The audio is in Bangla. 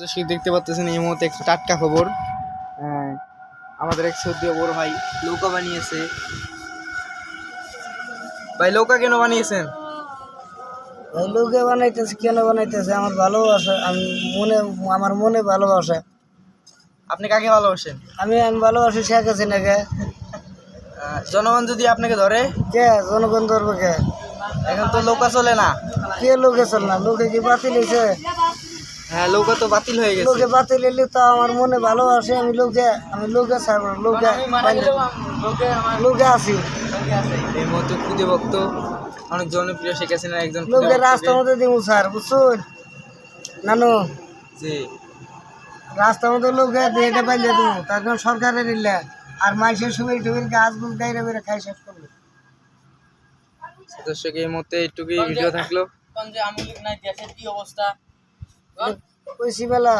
দর্শক দেখতে পাচ্ছেন এই মুহূর্তে একটা টাটকা খবর। আমাদের এক সৌদিও বড় ভাই নৌকা বানিয়েছে। ভাই নৌকা কেন বানিয়েছেন? এই লোকে বানাইতেছে কেন বানাইতেছে আমার ভালোবাসা, আমার মনে ভালোবাসা। আপনি কাকে ভালোবাসেন? আমি ভালোবাসি শেখ হাসিনাকে। জনগণ যদি আপনাকে ধরে? কে জনগণ ধরবে কে? এখন তো নৌকা চলে না। কে লোকে চল না? লোকে কি বাতিল হয়েছে? হ্যাঁ, নৌকা তো বাতিল হয়ে গেছে। লোকে বাতিল হলে তো আমার মনে ভালোবাসে। আমি লোকে ছাড়ব, লোকে আছি। এই মুহূর্তে খুদে ভক্ত অনেক জনপ্রিয় শেখ হাসিনার একজন লোকে রাস্তার মধ্যে দিব স্যার, বুঝছুন নানু? জি, রাস্তার মধ্যে লোকে এটা পাইলে দিব, তার কারণ সরকারের ইল্লা আর মাইসের সুবির টুবির গাছ গুল গাইরে বেড়ে খাই শেষ করবে। দর্শক এই মুহূর্তে এইটুকুই ভিডিও থাকলো। কি অবস্থা? কইছি বেলা